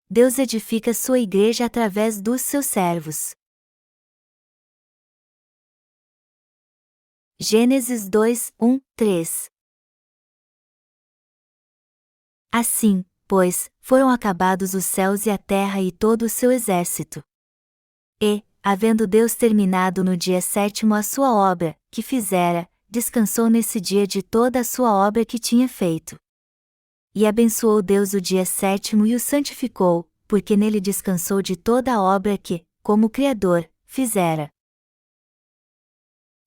Deus edifica sua igreja através dos seus servos. Gênesis 2, 1, 3. Assim, pois, foram acabados os céus e a terra e todo o seu exército. E, havendo Deus terminado no dia sétimo a sua obra, que fizera, descansou nesse dia de toda a sua obra que tinha feito. E abençoou Deus o dia sétimo e o santificou, porque nele descansou de toda a obra que, como Criador, fizera.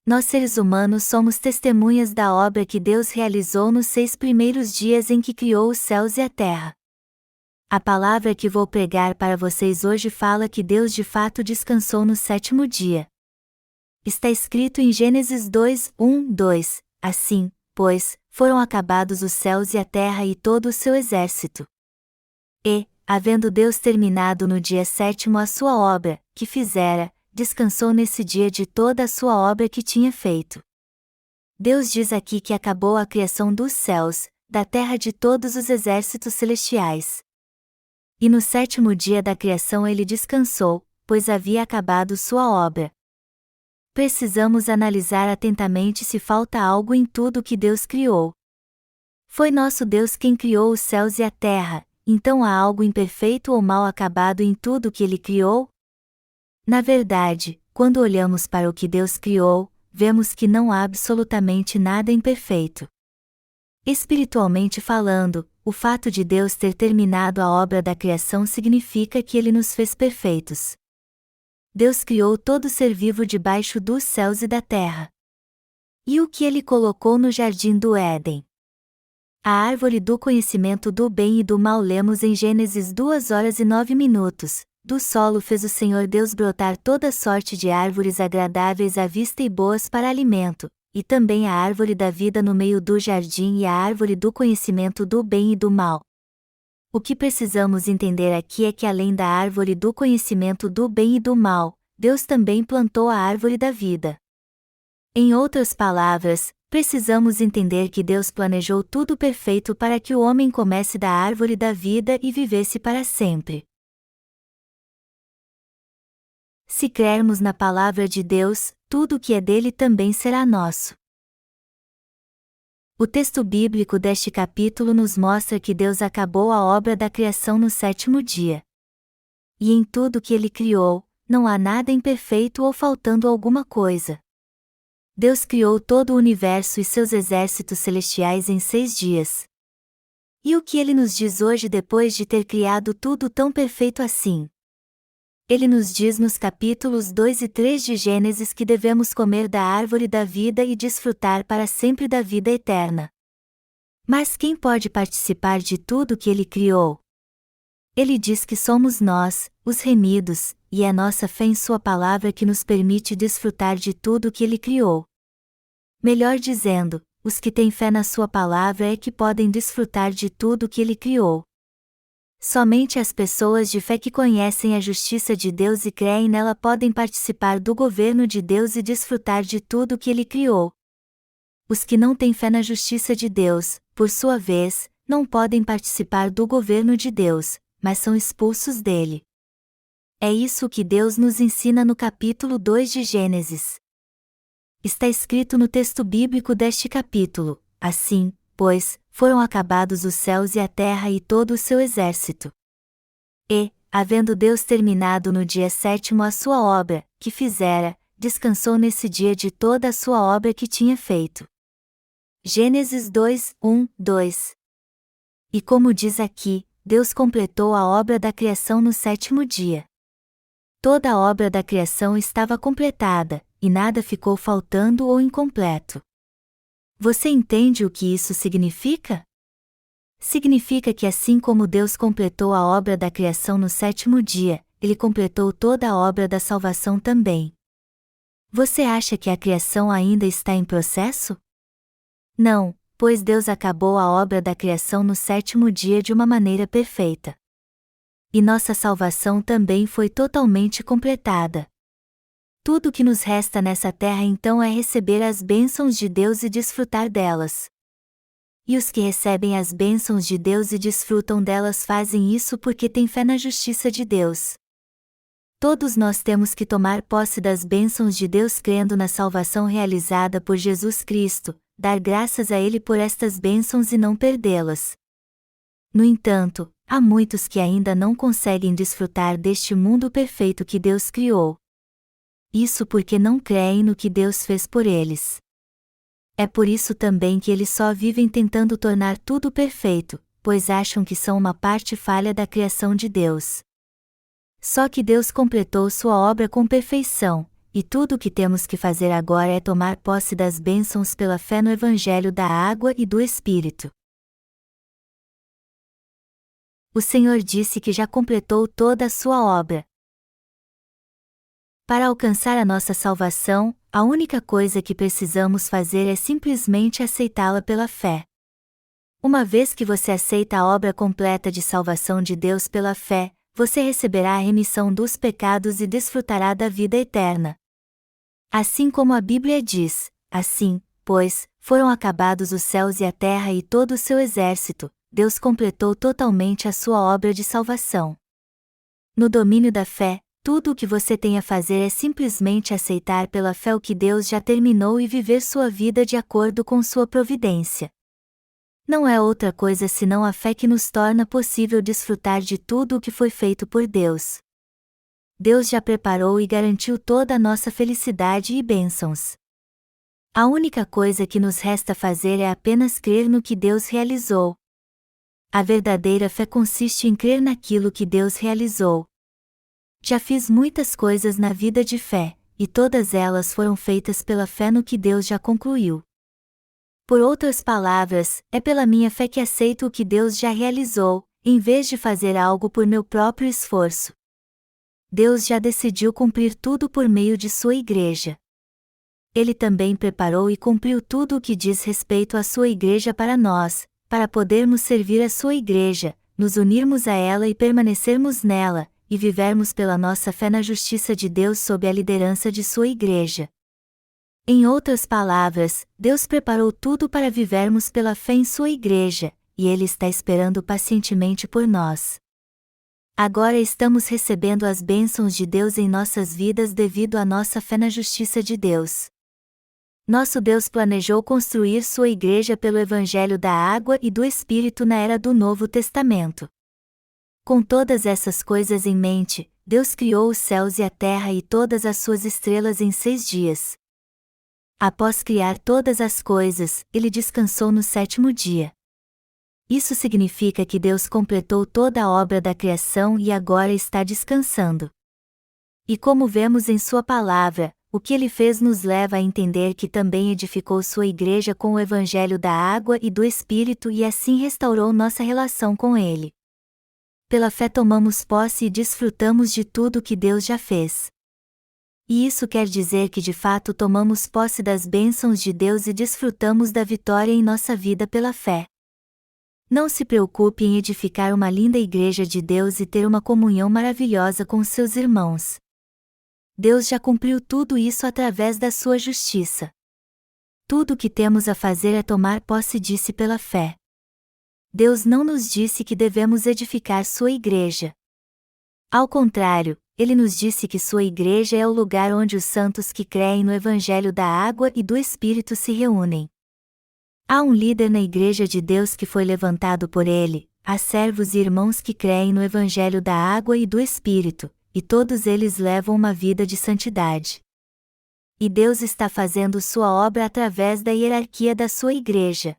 Nós seres humanos somos testemunhas da obra que Deus realizou nos 6 primeiros dias em que criou os céus e a terra. A palavra que vou pregar para vocês hoje fala que Deus de fato descansou no 7º dia. Está escrito em Gênesis 2, 1, 2, assim, pois, foram acabados os céus e a terra e todo o seu exército. E, havendo Deus terminado no dia sétimo a sua obra, que fizera, descansou nesse dia de toda a sua obra que tinha feito. Deus diz aqui que acabou a criação dos céus, da terra de todos os exércitos celestiais. E no 7º dia da criação ele descansou, pois havia acabado sua obra. Precisamos analisar atentamente se falta algo em tudo que Deus criou. Foi nosso Deus quem criou os céus e a terra, então há algo imperfeito ou mal acabado em tudo que ele criou? Na verdade, quando olhamos para o que Deus criou, vemos que não há absolutamente nada imperfeito. Espiritualmente falando, o fato de Deus ter terminado a obra da criação significa que ele nos fez perfeitos. Deus criou todo ser vivo debaixo dos céus e da terra. E o que ele colocou no jardim do Éden? A árvore do conhecimento do bem e do mal lemos em Gênesis 2h09. Do solo fez o Senhor Deus brotar toda sorte de árvores agradáveis à vista e boas para alimento, e também a árvore da vida no meio do jardim e a árvore do conhecimento do bem e do mal. O que precisamos entender aqui é que além da árvore do conhecimento do bem e do mal, Deus também plantou a árvore da vida. Em outras palavras, precisamos entender que Deus planejou tudo perfeito para que o homem comesse da árvore da vida e vivesse para sempre. Se crermos na palavra de Deus, tudo o que é dele também será nosso. O texto bíblico deste capítulo nos mostra que Deus acabou a obra da criação no 7º dia. E em tudo que ele criou, não há nada imperfeito ou faltando alguma coisa. Deus criou todo o universo e seus exércitos celestiais em 6 dias. E o que ele nos diz hoje depois de ter criado tudo tão perfeito assim? Ele nos diz nos capítulos 2 e 3 de Gênesis que devemos comer da árvore da vida e desfrutar para sempre da vida eterna. Mas quem pode participar de tudo que ele criou? Ele diz que somos nós, os remidos, e é nossa fé em sua palavra que nos permite desfrutar de tudo que ele criou. Melhor dizendo, os que têm fé na sua palavra é que podem desfrutar de tudo que ele criou. Somente as pessoas de fé que conhecem a justiça de Deus e creem nela podem participar do governo de Deus e desfrutar de tudo que ele criou. Os que não têm fé na justiça de Deus, por sua vez, não podem participar do governo de Deus, mas são expulsos dele. É isso que Deus nos ensina no capítulo 2 de Gênesis. Está escrito no texto bíblico deste capítulo: assim, pois, foram acabados os céus e a terra e todo o seu exército. E, havendo Deus terminado no dia sétimo a sua obra, que fizera, descansou nesse dia de toda a sua obra que tinha feito. Gênesis 2, 1, 2. E como diz aqui, Deus completou a obra da criação no 7º dia. Toda a obra da criação estava completada, e nada ficou faltando ou incompleto. Você entende o que isso significa? Significa que assim como Deus completou a obra da criação no 7º dia, ele completou toda a obra da salvação também. Você acha que a criação ainda está em processo? Não, pois Deus acabou a obra da criação no 7º dia de uma maneira perfeita. E nossa salvação também foi totalmente completada. Tudo o que nos resta nessa terra então é receber as bênçãos de Deus e desfrutar delas. e os que recebem as bênçãos de Deus e desfrutam delas fazem isso porque têm fé na justiça de Deus. Todos nós temos que tomar posse das bênçãos de Deus crendo na salvação realizada por Jesus Cristo, dar graças a Ele por estas bênçãos e não perdê-las. No entanto, há muitos que ainda não conseguem desfrutar deste mundo perfeito que Deus criou. Isso porque não creem no que Deus fez por eles. É por isso também que eles só vivem tentando tornar tudo perfeito, pois acham que são uma parte falha da criação de Deus. Só que Deus completou sua obra com perfeição, e tudo o que temos que fazer agora é tomar posse das bênçãos pela fé no Evangelho da água e do Espírito. O Senhor disse que já completou toda a sua obra. Para alcançar a nossa salvação, a única coisa que precisamos fazer é simplesmente aceitá-la pela fé. Uma vez que você aceita a obra completa de salvação de Deus pela fé, você receberá a remissão dos pecados e desfrutará da vida eterna. Assim como a Bíblia diz, assim, pois, foram acabados os céus e a terra e todo o seu exército, Deus completou totalmente a sua obra de salvação. No domínio da fé, tudo o que você tem a fazer é simplesmente aceitar pela fé o que Deus já terminou e viver sua vida de acordo com sua providência. Não é outra coisa senão a fé que nos torna possível desfrutar de tudo o que foi feito por Deus. Deus já preparou e garantiu toda a nossa felicidade e bênçãos. A única coisa que nos resta fazer é apenas crer no que Deus realizou. A verdadeira fé consiste em crer naquilo que Deus realizou. Já fiz muitas coisas na vida de fé, e todas elas foram feitas pela fé no que Deus já concluiu. Por outras palavras, é pela minha fé que aceito o que Deus já realizou, em vez de fazer algo por meu próprio esforço. Deus já decidiu cumprir tudo por meio de sua igreja. Ele também preparou e cumpriu tudo o que diz respeito à sua igreja para nós, para podermos servir a sua igreja, nos unirmos a ela e permanecermos nela, e vivermos pela nossa fé na justiça de Deus sob a liderança de sua igreja. Em outras palavras, Deus preparou tudo para vivermos pela fé em sua igreja, e Ele está esperando pacientemente por nós. Agora estamos recebendo as bênçãos de Deus em nossas vidas devido à nossa fé na justiça de Deus. Nosso Deus planejou construir sua igreja pelo Evangelho da água e do Espírito na era do Novo Testamento. Com todas essas coisas em mente, Deus criou os céus e a terra e todas as suas estrelas em 6 dias. Após criar todas as coisas, Ele descansou no 7º dia. Isso significa que Deus completou toda a obra da criação e agora está descansando. E como vemos em sua palavra, o que Ele fez nos leva a entender que também edificou sua igreja com o Evangelho da água e do Espírito e assim restaurou nossa relação com Ele. Pela fé tomamos posse e desfrutamos de tudo que Deus já fez. E isso quer dizer que de fato tomamos posse das bênçãos de Deus e desfrutamos da vitória em nossa vida pela fé. Não se preocupe em edificar uma linda igreja de Deus e ter uma comunhão maravilhosa com seus irmãos. Deus já cumpriu tudo isso através da sua justiça. Tudo o que temos a fazer é tomar posse disso pela fé. Deus não nos disse que devemos edificar sua igreja. Ao contrário, Ele nos disse que sua igreja é o lugar onde os santos que creem no Evangelho da água e do Espírito se reúnem. Há um líder na igreja de Deus que foi levantado por Ele, há servos e irmãos que creem no Evangelho da água e do Espírito, e todos eles levam uma vida de santidade. E Deus está fazendo sua obra através da hierarquia da sua igreja.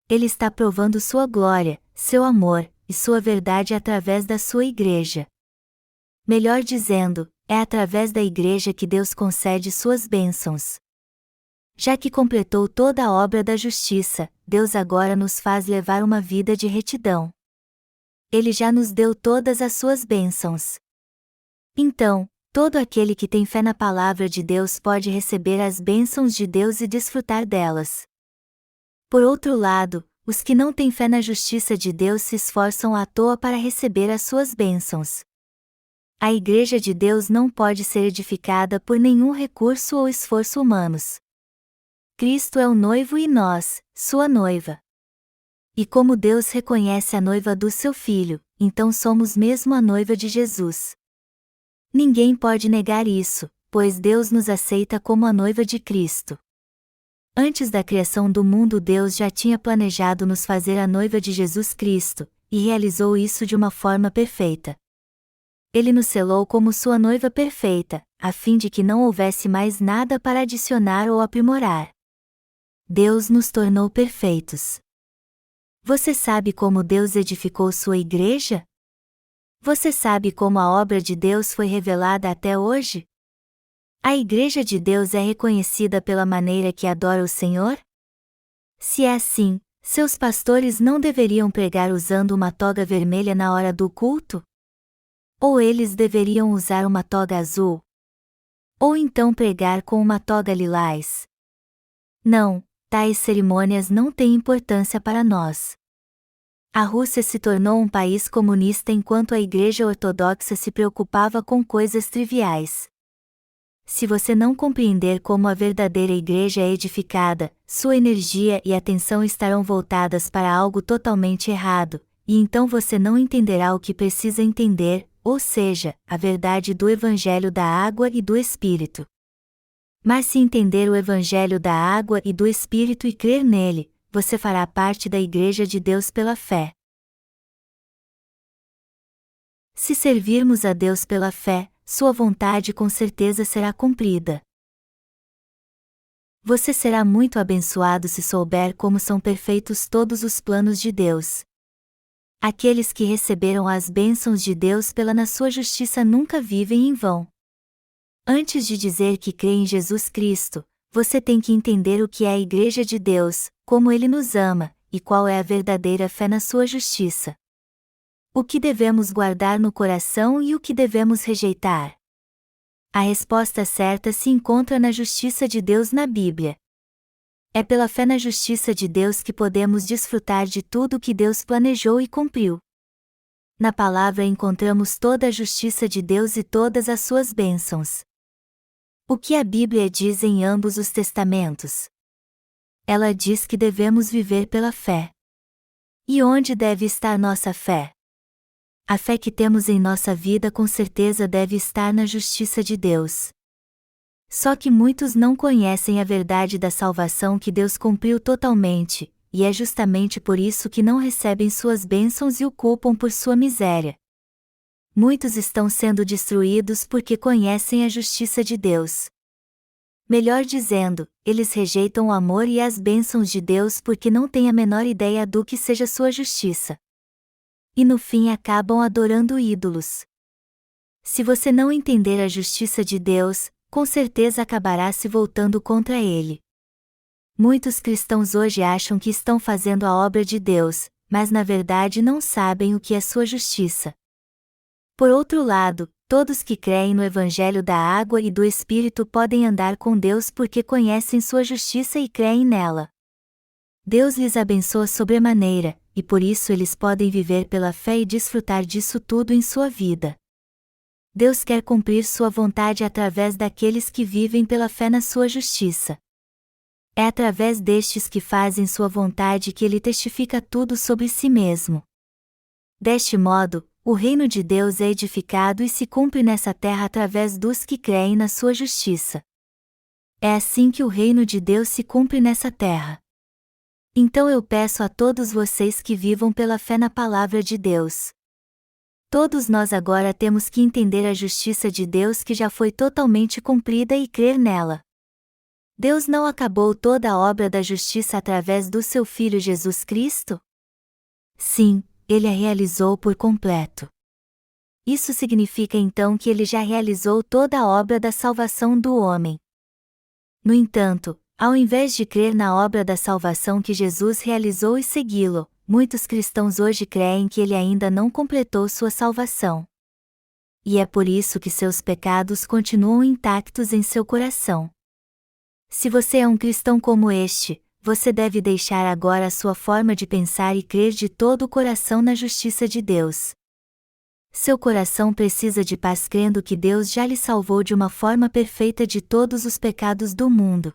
Ele está provando sua glória, seu amor, e sua verdade através da sua igreja. Melhor dizendo, é através da igreja que Deus concede suas bênçãos. Já que completou toda a obra da justiça, Deus agora nos faz levar uma vida de retidão. Ele já nos deu todas as suas bênçãos. Então, todo aquele que tem fé na palavra de Deus pode receber as bênçãos de Deus e desfrutar delas. Por outro lado, os que não têm fé na justiça de Deus se esforçam à toa para receber as suas bênçãos. A igreja de Deus não pode ser edificada por nenhum recurso ou esforço humanos. Cristo é o noivo e nós, sua noiva. E como Deus reconhece a noiva do seu Filho, então somos mesmo a noiva de Jesus. Ninguém pode negar isso, pois Deus nos aceita como a noiva de Cristo. Antes da criação do mundo, Deus já tinha planejado nos fazer a noiva de Jesus Cristo, e realizou isso de uma forma perfeita. Ele nos selou como sua noiva perfeita, a fim de que não houvesse mais nada para adicionar ou aprimorar. Deus nos tornou perfeitos. Você sabe como Deus edificou sua igreja? Você sabe como a obra de Deus foi revelada até hoje? A igreja de Deus é reconhecida pela maneira que adora o Senhor? Se é assim, seus pastores não deveriam pregar usando uma toga vermelha na hora do culto? Ou eles deveriam usar uma toga azul? Ou então pregar com uma toga lilás? Não, tais cerimônias não têm importância para nós. A Rússia se tornou um país comunista enquanto a Igreja Ortodoxa se preocupava com coisas triviais. Se você não compreender como a verdadeira igreja é edificada, sua energia e atenção estarão voltadas para algo totalmente errado, e então você não entenderá o que precisa entender, ou seja, a verdade do Evangelho da Água e do Espírito. Mas se entender o Evangelho da Água e do Espírito e crer nele, você fará parte da Igreja de Deus pela fé. Se servirmos a Deus pela fé, sua vontade com certeza será cumprida. Você será muito abençoado se souber como são perfeitos todos os planos de Deus. Aqueles que receberam as bênçãos de Deus na sua justiça nunca vivem em vão. Antes de dizer que crê em Jesus Cristo, você tem que entender o que é a Igreja de Deus, como Ele nos ama, e qual é a verdadeira fé na sua justiça. O que devemos guardar no coração e o que devemos rejeitar? A resposta certa se encontra na justiça de Deus na Bíblia. É pela fé na justiça de Deus que podemos desfrutar de tudo que Deus planejou e cumpriu. Na palavra encontramos toda a justiça de Deus e todas as suas bênçãos. O que a Bíblia diz em ambos os testamentos? Ela diz que devemos viver pela fé. E onde deve estar nossa fé? A fé que temos em nossa vida com certeza deve estar na justiça de Deus. Só que muitos não conhecem a verdade da salvação que Deus cumpriu totalmente, e é justamente por isso que não recebem suas bênçãos e o culpam por sua miséria. Muitos estão sendo destruídos porque conhecem a justiça de Deus. Melhor dizendo, eles rejeitam o amor e as bênçãos de Deus porque não têm a menor ideia do que seja sua justiça. E no fim acabam adorando ídolos. Se você não entender a justiça de Deus, com certeza acabará se voltando contra Ele. Muitos cristãos hoje acham que estão fazendo a obra de Deus, mas na verdade não sabem o que é sua justiça. Por outro lado, todos que creem no Evangelho da Água e do Espírito podem andar com Deus porque conhecem sua justiça e creem nela. Deus lhes abençoa sobremaneira, e por isso eles podem viver pela fé e desfrutar disso tudo em sua vida. Deus quer cumprir sua vontade através daqueles que vivem pela fé na sua justiça. É através destes que fazem sua vontade que Ele testifica tudo sobre si mesmo. Deste modo, o reino de Deus é edificado e se cumpre nessa terra através dos que creem na sua justiça. É assim que o reino de Deus se cumpre nessa terra. Então eu peço a todos vocês que vivam pela fé na palavra de Deus. Todos nós agora temos que entender a justiça de Deus que já foi totalmente cumprida e crer nela. Deus não acabou toda a obra da justiça através do seu Filho Jesus Cristo? Sim, Ele a realizou por completo. Isso significa então que Ele já realizou toda a obra da salvação do homem. No entanto, ao invés de crer na obra da salvação que Jesus realizou e segui-lo, muitos cristãos hoje creem que ele ainda não completou sua salvação. E é por isso que seus pecados continuam intactos em seu coração. Se você é um cristão como este, você deve deixar agora a sua forma de pensar e crer de todo o coração na justiça de Deus. Seu coração precisa de paz crendo que Deus já lhe salvou de uma forma perfeita de todos os pecados do mundo.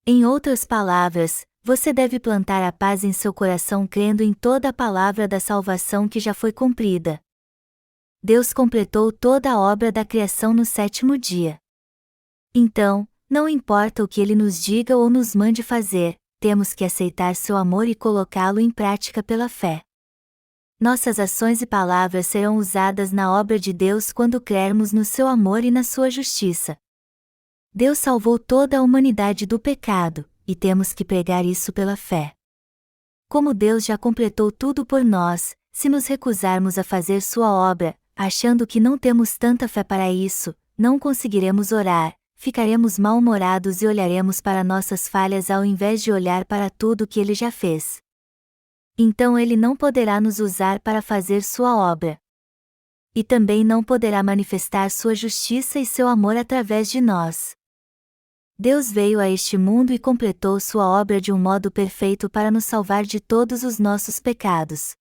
Em outras palavras, você deve plantar a paz em seu coração crendo em toda a palavra da salvação que já foi cumprida. Deus completou toda a obra da criação no 7º dia. Então, não importa o que Ele nos diga ou nos mande fazer, temos que aceitar seu amor e colocá-lo em prática pela fé. Nossas ações e palavras serão usadas na obra de Deus quando crermos no seu amor e na sua justiça. Deus salvou toda a humanidade do pecado, e temos que pregar isso pela fé. Como Deus já completou tudo por nós, se nos recusarmos a fazer sua obra, achando que não temos tanta fé para isso, não conseguiremos orar, ficaremos mal-humorados e olharemos para nossas falhas ao invés de olhar para tudo que Ele já fez. Então Ele não poderá nos usar para fazer sua obra. E também não poderá manifestar sua justiça e seu amor através de nós. Deus veio a este mundo e completou sua obra de um modo perfeito para nos salvar de todos os nossos pecados.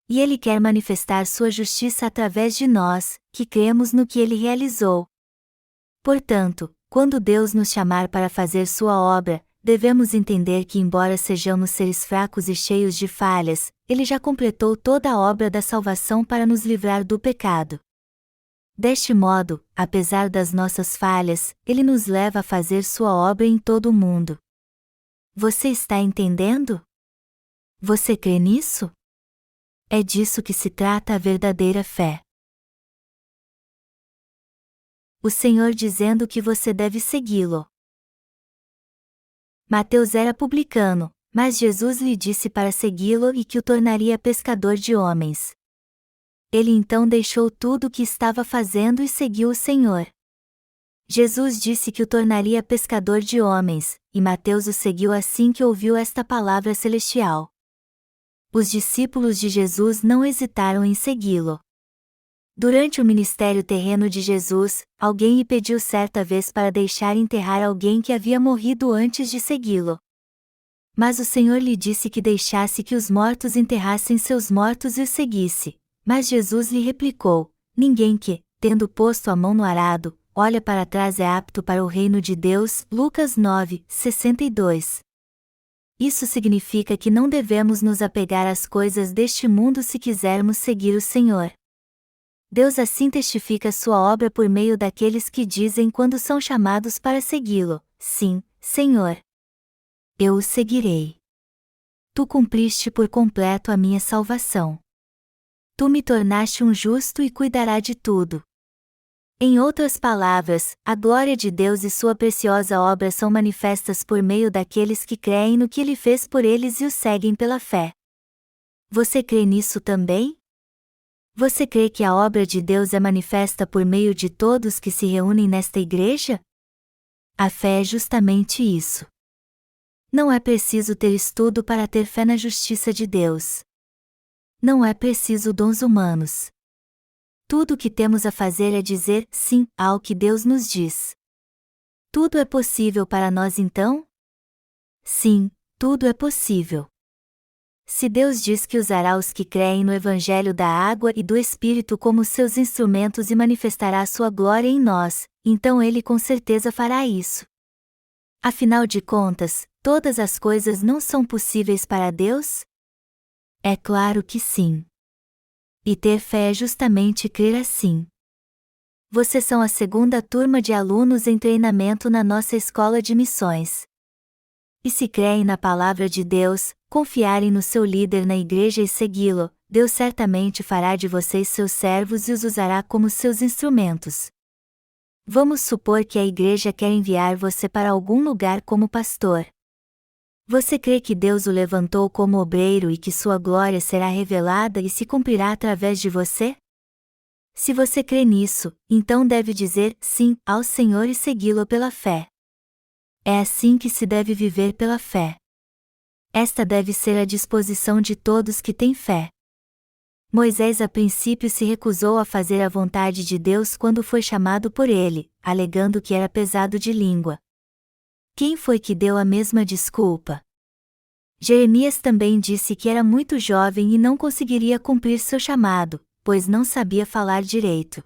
E Ele quer manifestar sua justiça através de nós, que cremos no que Ele realizou. Portanto, quando Deus nos chamar para fazer sua obra, devemos entender que embora sejamos seres fracos e cheios de falhas, Ele já completou toda a obra da salvação para nos livrar do pecado. Deste modo, apesar das nossas falhas, Ele nos leva a fazer sua obra em todo o mundo. Você está entendendo? Você crê nisso? É disso que se trata a verdadeira fé. O Senhor dizendo que você deve segui-lo. Mateus era publicano, mas Jesus lhe disse para segui-lo e que o tornaria pescador de homens. Ele então deixou tudo o que estava fazendo e seguiu o Senhor. Jesus disse que o tornaria pescador de homens, e Mateus o seguiu assim que ouviu esta palavra celestial. Os discípulos de Jesus não hesitaram em segui-lo. Durante o ministério terreno de Jesus, alguém lhe pediu certa vez para deixar enterrar alguém que havia morrido antes de segui-lo. Mas o Senhor lhe disse que deixasse que os mortos enterrassem seus mortos e o seguisse. Mas Jesus lhe replicou: ninguém que, tendo posto a mão no arado, olha para trás é apto para o reino de Deus. Lucas 9, 62. Isso significa que não devemos nos apegar às coisas deste mundo se quisermos seguir o Senhor. Deus assim testifica sua obra por meio daqueles que dizem quando são chamados para segui-lo: sim, Senhor. Eu o seguirei. Tu cumpriste por completo a minha salvação. Tu me tornaste um justo e cuidará de tudo. Em outras palavras, a glória de Deus e sua preciosa obra são manifestas por meio daqueles que creem no que Ele fez por eles e o seguem pela fé. Você crê nisso também? Você crê que a obra de Deus é manifesta por meio de todos que se reúnem nesta igreja? A fé é justamente isso. Não é preciso ter estudo para ter fé na justiça de Deus. Não é preciso dons humanos. Tudo o que temos a fazer é dizer sim ao que Deus nos diz. Tudo é possível para nós então? Sim, tudo é possível. Se Deus diz que usará os que creem no Evangelho da água e do Espírito como seus instrumentos e manifestará sua glória em nós, então Ele com certeza fará isso. Afinal de contas, todas as coisas não são possíveis para Deus? É claro que sim. E ter fé é justamente crer assim. Vocês são a segunda turma de alunos em treinamento na nossa escola de missões. E se creem na palavra de Deus, confiarem no seu líder na igreja e segui-lo, Deus certamente fará de vocês seus servos e os usará como seus instrumentos. Vamos supor que a igreja quer enviar você para algum lugar como pastor. Você crê que Deus o levantou como obreiro e que sua glória será revelada e se cumprirá através de você? Se você crê nisso, então deve dizer sim ao Senhor e segui-lo pela fé. É assim que se deve viver pela fé. Esta deve ser a disposição de todos que têm fé. Moisés a princípio se recusou a fazer a vontade de Deus quando foi chamado por ele, alegando que era pesado de língua. Quem foi que deu a mesma desculpa? Jeremias também disse que era muito jovem e não conseguiria cumprir seu chamado, pois não sabia falar direito.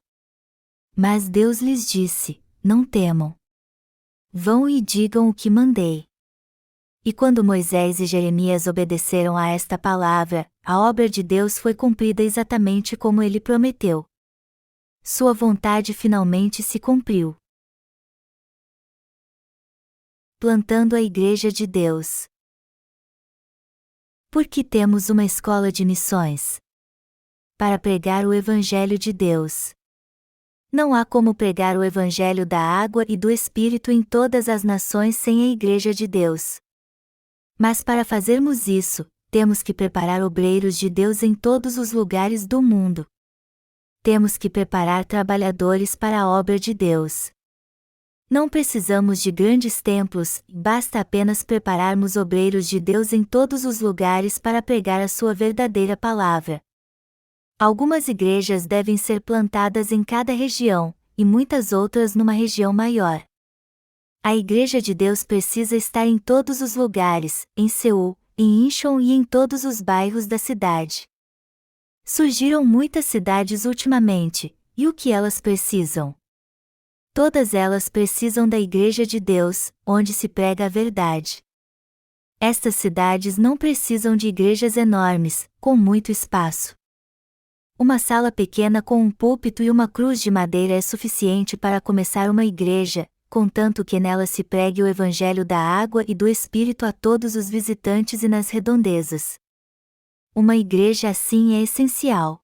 Mas Deus lhes disse: não temam. Vão e digam o que mandei. E quando Moisés e Jeremias obedeceram a esta palavra, a obra de Deus foi cumprida exatamente como ele prometeu. Sua vontade finalmente se cumpriu. Plantando a Igreja de Deus. Por que temos uma escola de missões? Para pregar o Evangelho de Deus. Não há como pregar o Evangelho da água e do Espírito em todas as nações sem a Igreja de Deus. Mas para fazermos isso, temos que preparar obreiros de Deus em todos os lugares do mundo. Temos que preparar trabalhadores para a obra de Deus. Não precisamos de grandes templos, basta apenas prepararmos obreiros de Deus em todos os lugares para pregar a sua verdadeira palavra. Algumas igrejas devem ser plantadas em cada região, e muitas outras numa região maior. A Igreja de Deus precisa estar em todos os lugares, em Seul, em Incheon e em todos os bairros da cidade. Surgiram muitas cidades ultimamente, e o que elas precisam? Todas elas precisam da Igreja de Deus, onde se prega a verdade. Estas cidades não precisam de igrejas enormes, com muito espaço. Uma sala pequena com um púlpito e uma cruz de madeira é suficiente para começar uma igreja, contanto que nela se pregue o Evangelho da água e do Espírito a todos os visitantes e nas redondezas. Uma igreja assim é essencial.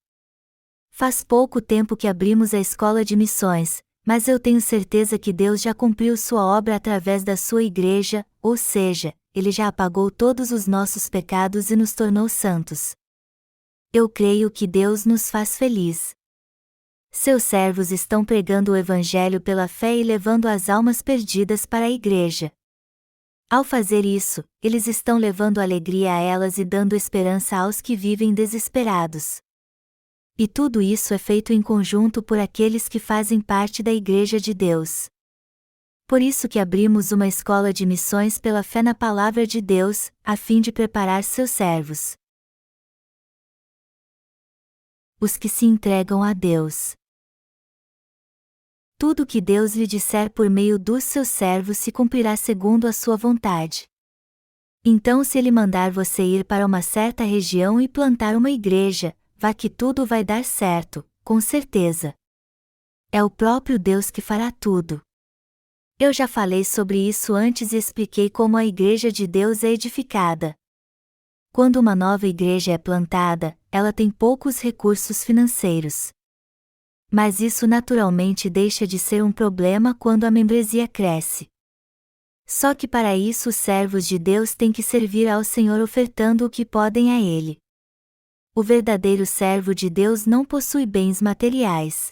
Faz pouco tempo que abrimos a escola de missões, mas eu tenho certeza que Deus já cumpriu sua obra através da sua igreja, ou seja, Ele já apagou todos os nossos pecados e nos tornou santos. Eu creio que Deus nos faz feliz. Seus servos estão pregando o Evangelho pela fé e levando as almas perdidas para a igreja. Ao fazer isso, eles estão levando alegria a elas e dando esperança aos que vivem desesperados. E tudo isso é feito em conjunto por aqueles que fazem parte da Igreja de Deus. Por isso que abrimos uma escola de missões pela fé na Palavra de Deus, a fim de preparar seus servos. Os que se entregam a Deus. Tudo que Deus lhe disser por meio dos seus servos se cumprirá segundo a sua vontade. Então, se Ele mandar você ir para uma certa região e plantar uma igreja, vá que tudo vai dar certo, com certeza. É o próprio Deus que fará tudo. Eu já falei sobre isso antes e expliquei como a Igreja de Deus é edificada. Quando uma nova igreja é plantada, ela tem poucos recursos financeiros. Mas isso naturalmente deixa de ser um problema quando a membresia cresce. Só que para isso os servos de Deus têm que servir ao Senhor ofertando o que podem a Ele. O verdadeiro servo de Deus não possui bens materiais.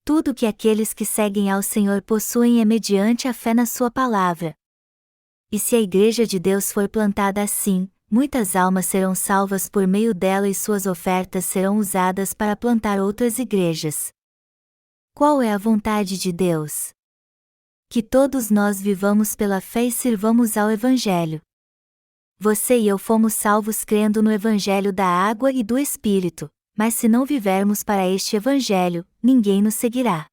Tudo que aqueles que seguem ao Senhor possuem é mediante a fé na sua palavra. E se a Igreja de Deus for plantada assim, muitas almas serão salvas por meio dela e suas ofertas serão usadas para plantar outras igrejas. Qual é a vontade de Deus? Que todos nós vivamos pela fé e sirvamos ao Evangelho. Você e eu fomos salvos crendo no Evangelho da água e do Espírito, mas se não vivermos para este Evangelho, ninguém nos seguirá.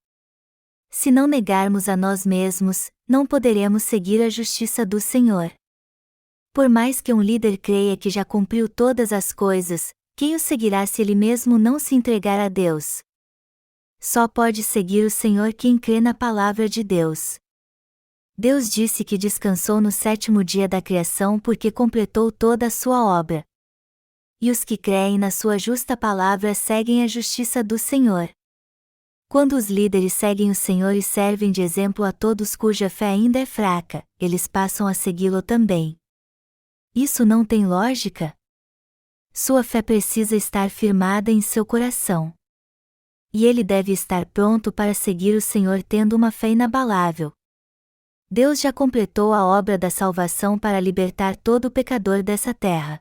Se não negarmos a nós mesmos, não poderemos seguir a justiça do Senhor. Por mais que um líder creia que já cumpriu todas as coisas, quem o seguirá se ele mesmo não se entregar a Deus? Só pode seguir o Senhor quem crê na palavra de Deus. Deus disse que descansou no 7º dia da criação porque completou toda a sua obra. E os que creem na sua justa palavra seguem a justiça do Senhor. Quando os líderes seguem o Senhor e servem de exemplo a todos cuja fé ainda é fraca, eles passam a segui-lo também. Isso não tem lógica? Sua fé precisa estar firmada em seu coração. E ele deve estar pronto para seguir o Senhor tendo uma fé inabalável. Deus já completou a obra da salvação para libertar todo pecador dessa terra.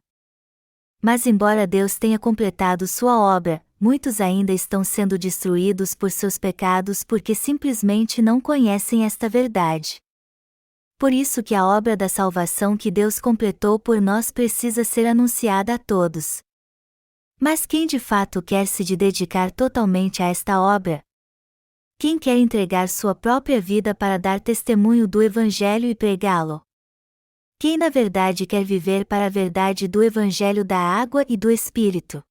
Mas embora Deus tenha completado sua obra, muitos ainda estão sendo destruídos por seus pecados porque simplesmente não conhecem esta verdade. Por isso que a obra da salvação que Deus completou por nós precisa ser anunciada a todos. Mas quem de fato quer se dedicar totalmente a esta obra? Quem quer entregar sua própria vida para dar testemunho do Evangelho e pregá-lo? Quem na verdade quer viver para a verdade do Evangelho da água e do Espírito?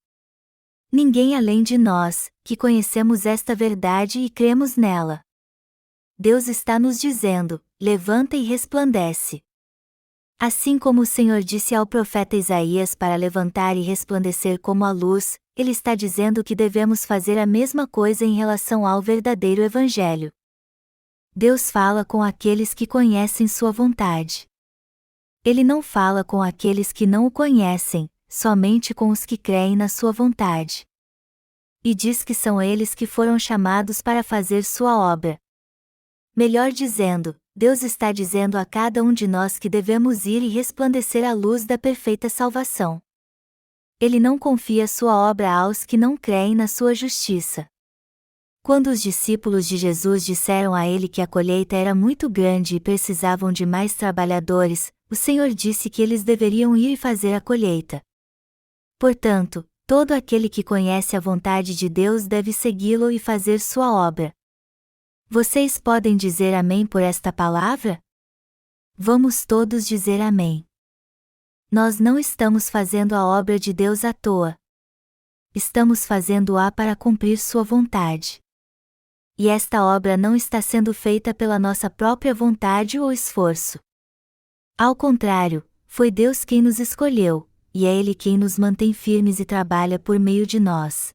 Ninguém além de nós, que conhecemos esta verdade e cremos nela. Deus está nos dizendo: levanta e resplandece. Assim como o Senhor disse ao profeta Isaías para levantar e resplandecer como a luz, Ele está dizendo que devemos fazer a mesma coisa em relação ao verdadeiro Evangelho. Deus fala com aqueles que conhecem sua vontade. Ele não fala com aqueles que não o conhecem, somente com os que creem na sua vontade. E diz que são eles que foram chamados para fazer sua obra. Melhor dizendo, Deus está dizendo a cada um de nós que devemos ir e resplandecer a luz da perfeita salvação. Ele não confia sua obra aos que não creem na sua justiça. Quando os discípulos de Jesus disseram a ele que a colheita era muito grande e precisavam de mais trabalhadores, o Senhor disse que eles deveriam ir e fazer a colheita. Portanto, todo aquele que conhece a vontade de Deus deve segui-lo e fazer sua obra. Vocês podem dizer amém por esta palavra? Vamos todos dizer amém. Nós não estamos fazendo a obra de Deus à toa. Estamos fazendo-a para cumprir sua vontade. E esta obra não está sendo feita pela nossa própria vontade ou esforço. Ao contrário, foi Deus quem nos escolheu, e é Ele quem nos mantém firmes e trabalha por meio de nós.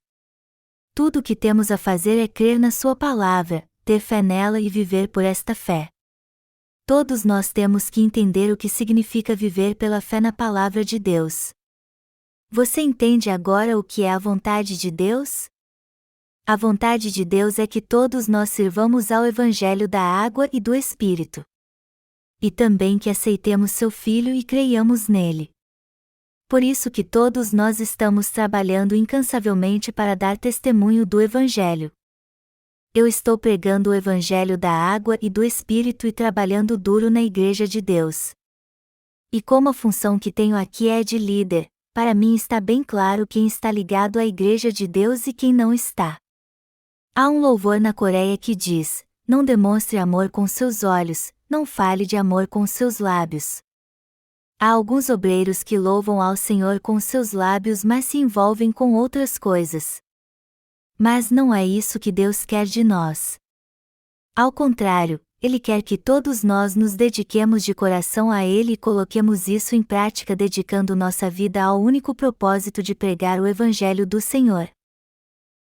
Tudo o que temos a fazer é crer na sua palavra, ter fé nela e viver por esta fé. Todos nós temos que entender o que significa viver pela fé na palavra de Deus. Você entende agora o que é a vontade de Deus? A vontade de Deus é que todos nós sirvamos ao Evangelho da água e do Espírito. E também que aceitemos seu Filho e creiamos nele. Por isso que todos nós estamos trabalhando incansavelmente para dar testemunho do Evangelho. Eu estou pregando o Evangelho da água e do Espírito e trabalhando duro na Igreja de Deus. E como a função que tenho aqui é de líder, para mim está bem claro quem está ligado à Igreja de Deus e quem não está. Há um louvor na Coreia que diz: não demonstre amor com seus olhos, não fale de amor com seus lábios. Há alguns obreiros que louvam ao Senhor com seus lábios, mas se envolvem com outras coisas. Mas não é isso que Deus quer de nós. Ao contrário, Ele quer que todos nós nos dediquemos de coração a Ele e coloquemos isso em prática, dedicando nossa vida ao único propósito de pregar o Evangelho do Senhor.